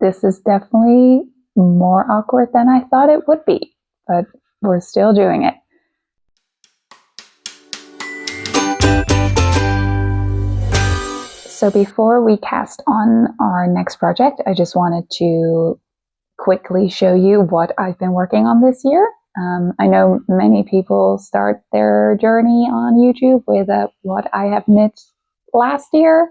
this is definitely more awkward than I thought it would be, but we're still doing it. So before we cast on our next project, I just wanted to quickly show you what I've been working on this year. I know many people start their journey on YouTube with what I have knit last year,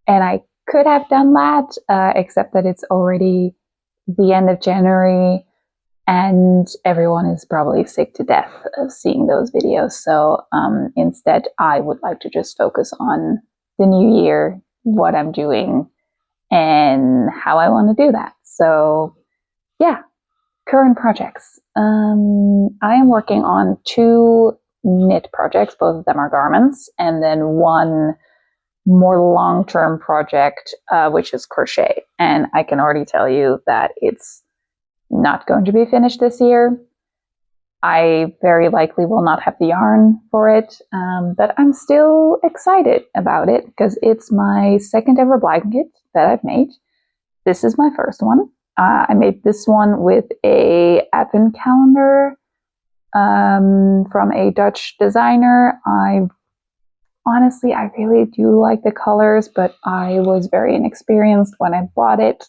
and I could have done that, except that it's already the end of January and everyone is probably sick to death of seeing those videos. So instead, I would like to just focus on the new year, what I'm doing, and how I want to do that. So yeah, current projects. I am working on 2 knit projects. Both of them are garments, and then one more long-term project, which is crochet. And I can already tell you that it's not going to be finished this year. I very likely will not have the yarn for it, but I'm still excited about it because it's my second ever blanket that I've made. This is my first one. I made this one with a advent calendar from a Dutch designer. Honestly, I really do like the colors, but I was very inexperienced when I bought it.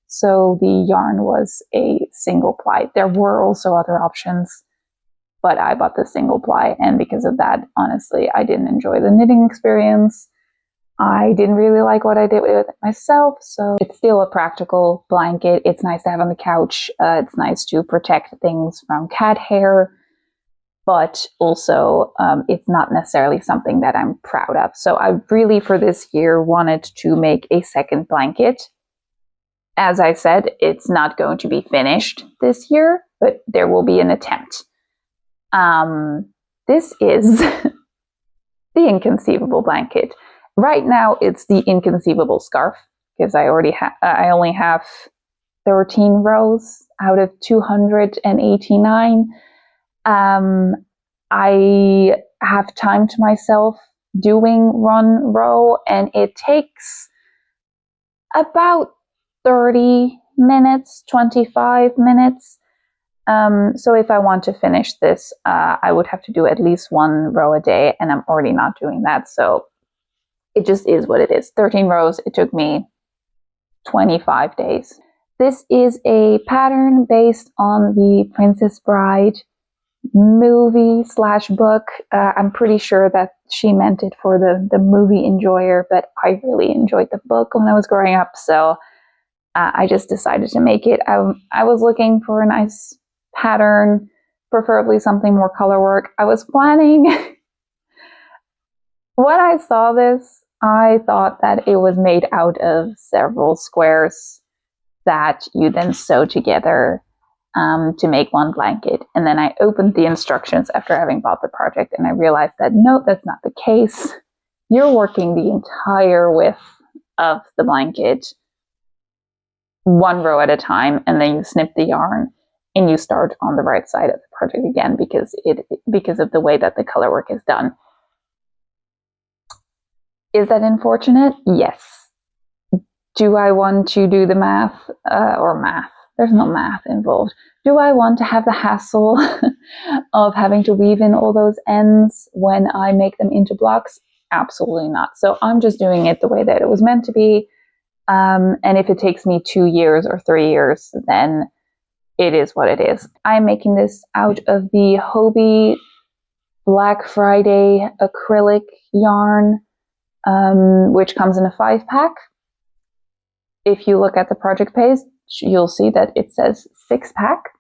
So the yarn was a single ply. There were also other options, but I bought the single ply, and because of that, honestly, I didn't enjoy the knitting experience. I didn't really like what I did with it myself, so it's still a practical blanket. It's nice to have on the couch. It's nice to protect things from cat hair, but also it's not necessarily something that I'm proud of. So I really, for this year, wanted to make a second blanket. As I said, it's not going to be finished this year, but there will be an attempt. This is the Inconceivable blanket. Right now, it's the Inconceivable Scarf because I only have 13 rows out of 289. I have timed myself doing one row, and it takes about 30 minutes, 25 minutes. So if I want to finish this, I would have to do at least 1 row a day, and I'm already not doing that. So it just is what it is. 13 rows. It took me 25 days. This is a pattern based on the Princess Bride movie/book. I'm pretty sure that she meant it for the movie enjoyer, but I really enjoyed the book when I was growing up. So I just decided to make it. I was looking for a nice pattern, preferably something more color work. I was planning, when I saw this, I thought that it was made out of several squares that you then sew together to make one blanket. And then I opened the instructions after having bought the project, and I realized that no, that's not the case. You're working the entire width of the blanket, 1 row at a time, and then you snip the yarn and you start on the right side of the project again because of the way that the color work is done. Is that unfortunate? Yes. Do I want to do the math? There's no math involved. Do I want to have the hassle of having to weave in all those ends when I make them into blocks? Absolutely not. So I'm just doing it the way that it was meant to be. And if it takes me 2 years or 3 years, then it is what it is. I'm making this out of the Hobie Black Friday acrylic yarn, which comes in a 5-pack. If you look at the project page, you'll see that it says 6-pack.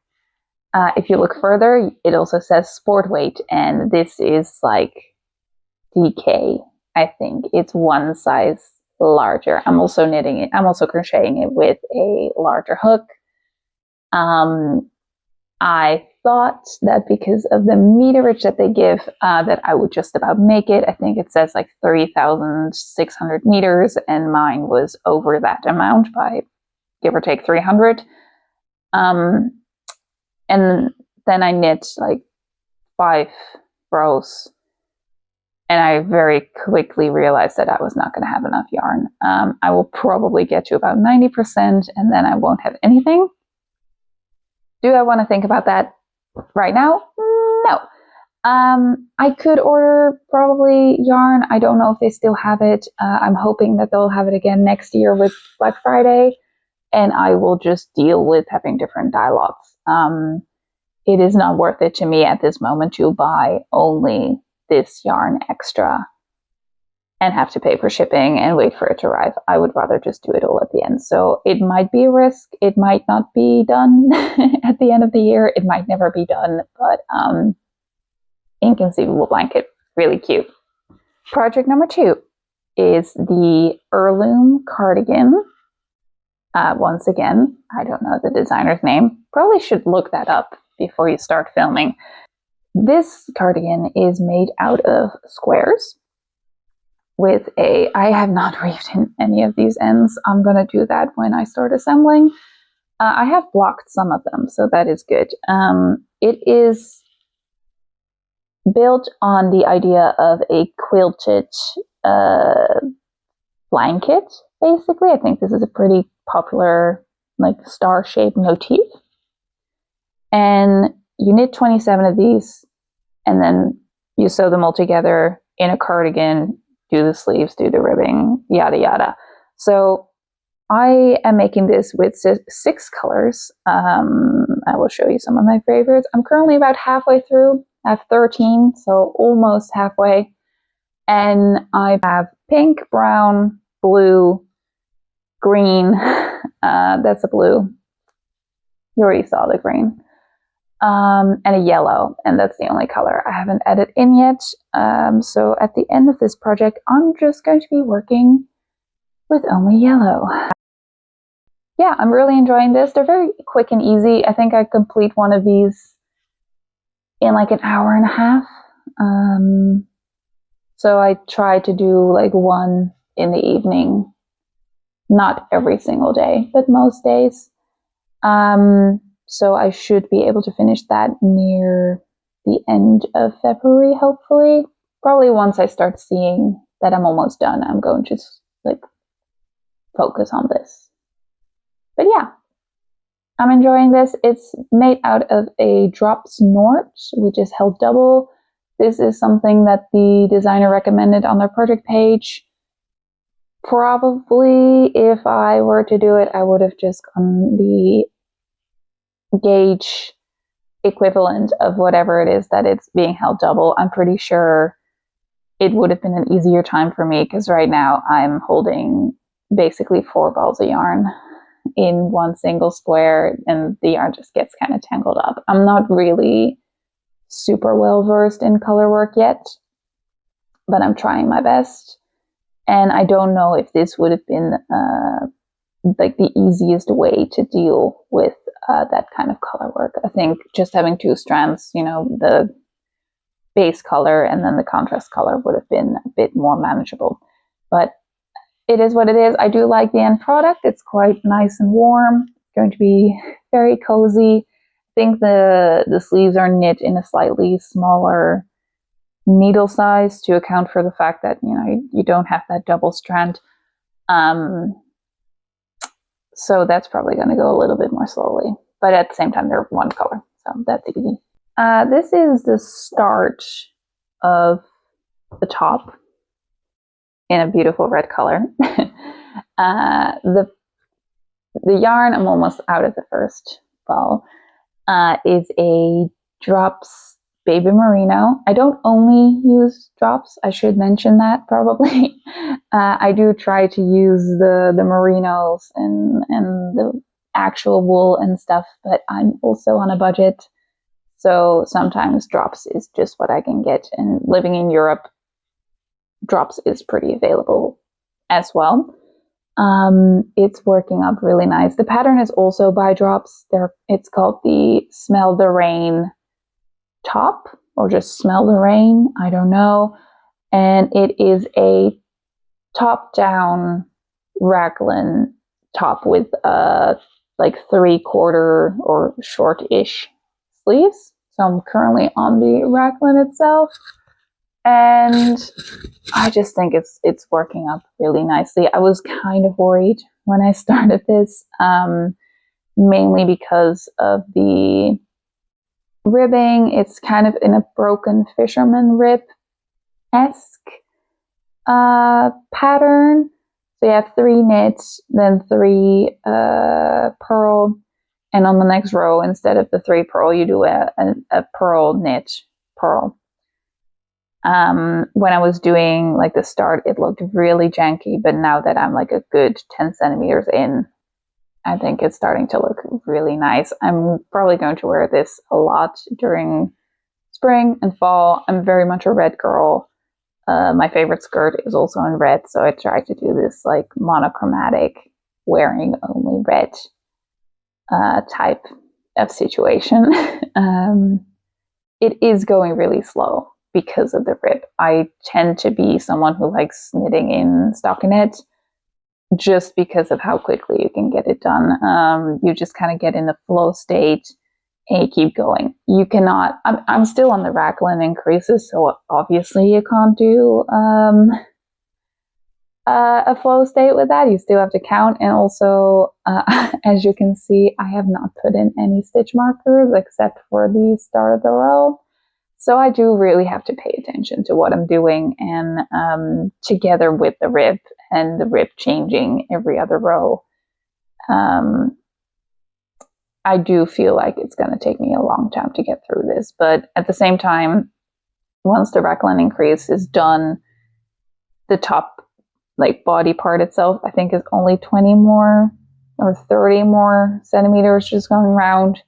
If you look further, it also says sport weight, and this is like DK, I think. It's 1 size larger. I'm also knitting it. I'm also crocheting it with a larger hook. I thought that because of the meterage that they give, that I would just about make it. I think it says like 3,600 meters, and mine was over that amount by give or take 300. And then I knit like 5 rows And I very quickly realized that I was not going to have enough yarn. I will probably get to about 90% and then I won't have anything. Do I want to think about that right now? No. I could order probably yarn. I don't know if they still have it. I'm hoping that they'll have it again next year with Black Friday, and I will just deal with having different dye lots. It is not worth it to me at this moment to buy only this yarn extra and have to pay for shipping and wait for it to arrive. I would rather just do it all at the end. So it might be a risk. It might not be done at the end of the year. It might never be done, but Inconceivable blanket, really cute. Project number 2 is the Heirloom cardigan. Once again, I don't know the designer's name. Probably should look that up before you start filming. This cardigan is made out of squares with I have not reeved in any of these ends. I'm going to do that when I start assembling. I have blocked some of them, so that is good. It is built on the idea of a quilted blanket, basically. I think this is a pretty popular, like, star-shaped motif. And you knit 27 of these, and then you sew them all together in a cardigan, do the sleeves, do the ribbing, yada yada. So I am making this with 6 colors. I will show you some of my favorites. I'm currently about halfway through. I have 13, so almost halfway. And I have pink, brown, blue, green. That's a blue. You already saw the green. And a yellow, and that's the only color I haven't added in yet. So at the end of this project, I'm just going to be working with only yellow. Yeah, I'm really enjoying this. They're very quick and easy. I think I complete one of these in like an hour and a half. So I try to do like one in the evening, not every single day, but most days. So I should be able to finish that near the end of February, hopefully. Probably once I start seeing that I'm almost done, I'm going to like focus on this. But yeah, I'm enjoying this. It's made out of a drop snort, which is held double. This is something that the designer recommended on their project page. Probably if I were to do it, I would have just gone the gauge equivalent of whatever it is that it's being held double. I'm pretty sure it would have been an easier time for me because right now I'm holding basically 4 balls of yarn in one single square and the yarn just gets kind of tangled up. I'm not really super well versed in color work yet, but I'm trying my best. And I don't know if this would have been like the easiest way to deal with that kind of color work. I think just having 2 strands, you know, the base color and then the contrast color would have been a bit more manageable. But it is what it is. I do like the end product. It's quite nice and warm. It's going to be very cozy. I think the sleeves are knit in a slightly smaller needle size to account for the fact that, you know, you don't have that double strand. So that's probably going to go a little bit more slowly. But at the same time, they're one color. So that's easy. This is the start of the top in a beautiful red color. The yarn, I'm almost out of the first ball, is a Drops Baby Merino. I don't only use drops. I should mention that probably. I do try to use the merinos and the actual wool and stuff, but I'm also on a budget. So sometimes drops is just what I can get. And living in Europe, drops is pretty available as well. It's working up really nice. The pattern is also by drops. It's called the Smell the Rain top, or just Smell the Rain, I don't know. And it is a top-down raglan top with like 3/4 or short-ish sleeves. So I'm currently on the raglan itself, And I just think it's working up really nicely. I was kind of worried when I started this, mainly because of the ribbing. It's kind of in a broken fisherman rib-esque pattern. So you have 3 knit, then 3 purl, and on the next row, instead of the 3 purl, you do a purl knit purl. When I was doing like the start, it looked really janky, but now that I'm like a good 10 centimeters in, I think it's starting to look really nice. I'm probably going to wear this a lot during spring and fall. I'm very much a red girl. My favorite skirt is also in red, so I try to do this like monochromatic, wearing only red type of situation. It is going really slow because of the rib. I tend to be someone who likes knitting in stockinette just because of how quickly you can get it done. You just kind of get in the flow state and you keep going. You cannot, I'm still on the raglan increases, so obviously you can't do a flow state with that. You still have to count. And also, as you can see, I have not put in any stitch markers except for the start of the row. So I do really have to pay attention to what I'm doing, and together with the rib and the rib changing every other row, I do feel like it's going to take me a long time to get through this. But at the same time, once the raglan increase is done, the top like body part itself, I think, is only 20 more or 30 more centimeters just going around.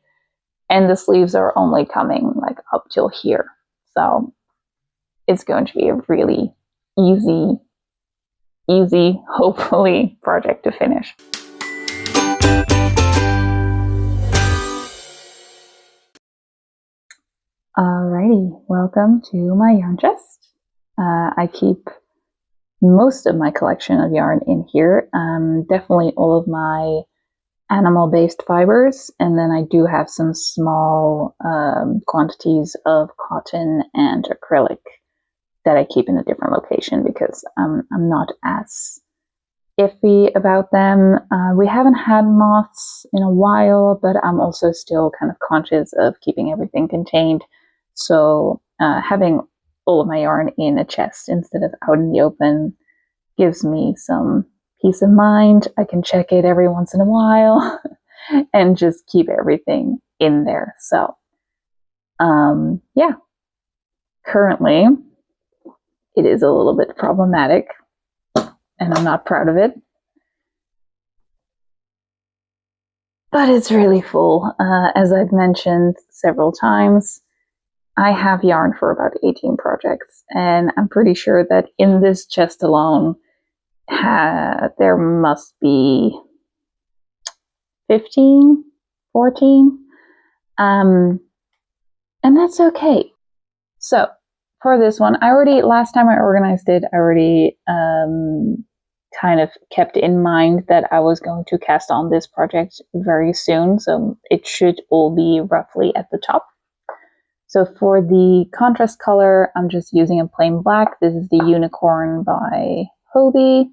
And the sleeves are only coming like up till here. So it's going to be a really easy, hopefully, project to finish. Alrighty, welcome to my yarn chest. I keep most of my collection of yarn in here. Definitely all of my animal-based fibers, and then I do have some small quantities of cotton and acrylic that I keep in a different location because I'm not as iffy about them. We haven't had moths in a while, but I'm also still kind of conscious of keeping everything contained. So having all of my yarn in a chest instead of out in the open gives me some peace of mind. I can check it every once in a while and just keep everything in there. So, yeah, currently it is a little bit problematic and I'm not proud of it, but it's really full. As I've mentioned several times, I have yarn for about 18 projects, and I'm pretty sure that in this chest alone, there must be 15, 14, and that's okay. So for this one, last time I organized it, I already kind of kept in mind that I was going to cast on this project very soon, so it should all be roughly at the top. So for the contrast color, I'm just using a plain black. This is the Unicorn by Hobie,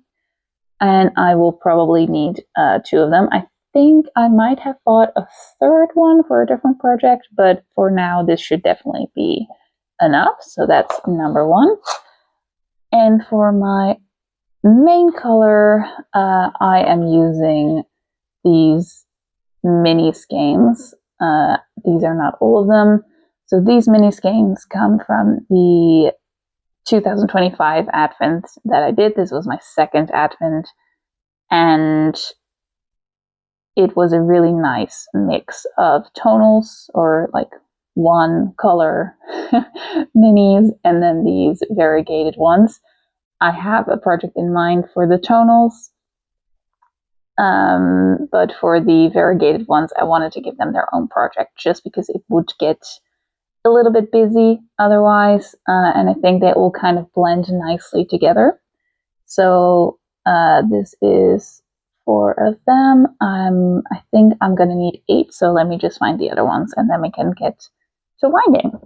and I will probably need 2 of them. I think I might have bought a 3rd one for a different project, but for now this should definitely be enough. So that's number 1. And for my main color, I am using these mini skeins. These are not all of them. So these mini skeins come from the 2025 Advent that I did. This was my 2nd Advent, and it was a really nice mix of tonals, or like one color minis, and then these variegated ones. I have a project in mind for the tonals, but for the variegated ones, I wanted to give them their own project just because it would get a little bit busy otherwise, and I think they all kind of blend nicely together. So this is 4 of them. I think I'm going to need 8, so let me just find the other ones and then we can get to winding.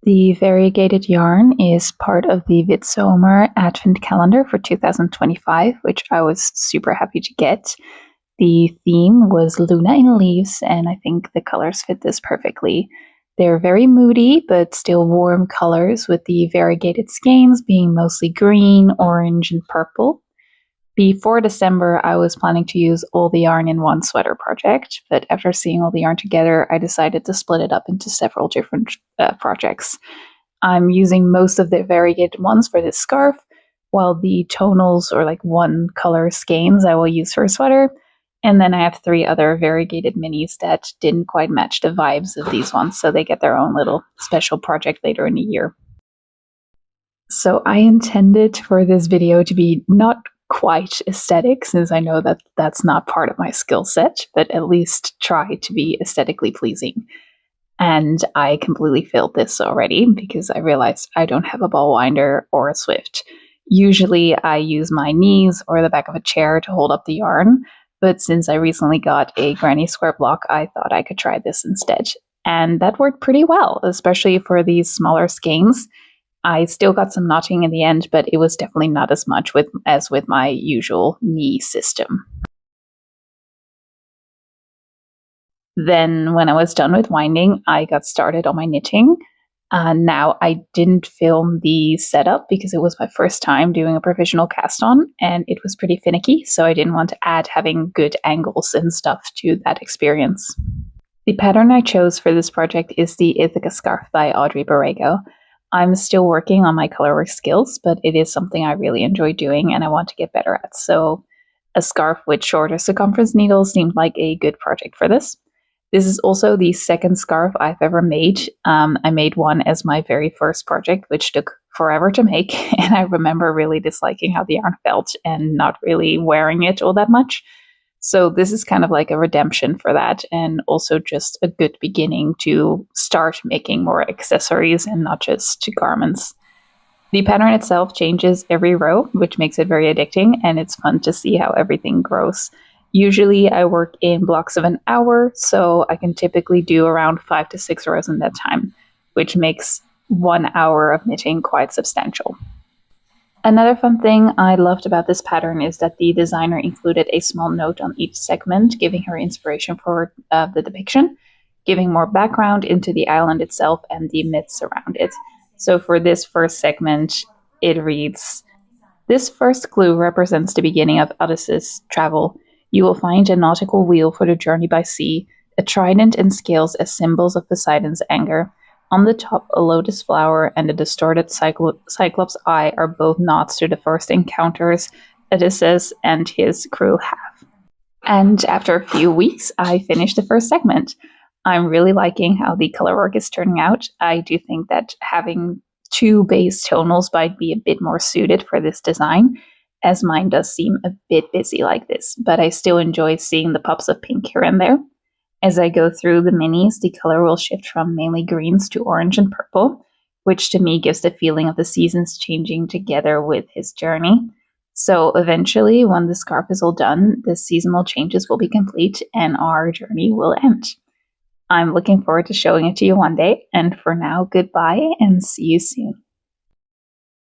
The variegated yarn is part of the Vidzomer Advent Calendar for 2025, which I was super happy to get. The theme was Luna in Leaves, and I think the colors fit this perfectly. They're very moody, but still warm colors, with the variegated skeins being mostly green, orange, and purple. Before December, I was planning to use all the yarn in one sweater project, but after seeing all the yarn together, I decided to split it up into several different projects. I'm using most of the variegated ones for this scarf, while the tonals, or like one color skeins, I will use for a sweater. And then I have 3 other variegated minis that didn't quite match the vibes of these ones, so they get their own little special project later in the year. So I intended for this video to be not quite aesthetic, since I know that that's not part of my skill set, but at least try to be aesthetically pleasing. And I completely failed this already because I realized I don't have a ball winder or a Swift. Usually I use my knees or the back of a chair to hold up the yarn, but since I recently got a granny square block, I thought I could try this instead. And that worked pretty well, especially for these smaller skeins. I still got some knotting in the end, but it was definitely not as much as with my usual knee system. Then when I was done with winding, I got started on my knitting. Now, I didn't film the setup because it was my first time doing a professional cast on, and it was pretty finicky, so I didn't want to add having good angles and stuff to that experience. The pattern I chose for this project is the Ithaca Scarf by Audrey Borrego. I'm still working on my colorwork skills, but it is something I really enjoy doing and I want to get better at, so a scarf with shorter circumference needles seemed like a good project for this. This is also the second scarf I've ever made. I made one as my very first project, which took forever to make, and I remember really disliking how the yarn felt and not really wearing it all that much. So this is kind of like a redemption for that, and also just a good beginning to start making more accessories and not just garments. The pattern itself changes every row, which makes it very addicting, and it's fun to see how everything grows. Usually I work in blocks of an hour, so I can typically do around 5 to 6 rows in that time, which makes 1 hour of knitting quite substantial. Another fun thing I loved about this pattern is that the designer included a small note on each segment, giving her inspiration for the depiction, giving more background into the island itself and the myths around it. So for this first segment, it reads, "This first clue represents the beginning of Odysseus' travel. You will find a nautical wheel for the journey by sea, a trident and scales as symbols of Poseidon's anger. On the top, a lotus flower and a distorted cyclops eye are both nods to the first encounters Odysseus and his crew have." And after a few weeks, I finished the first segment. I'm really liking how the colorwork is turning out. I do think that having 2 base tonals might be a bit more suited for this design, as mine does seem a bit busy like this, but I still enjoy seeing the pops of pink here and there. As I go through the minis, the color will shift from mainly greens to orange and purple, which to me gives the feeling of the seasons changing together with his journey. So eventually, when the scarf is all done, the seasonal changes will be complete and our journey will end. I'm looking forward to showing it to you one day, and for now, goodbye and see you soon.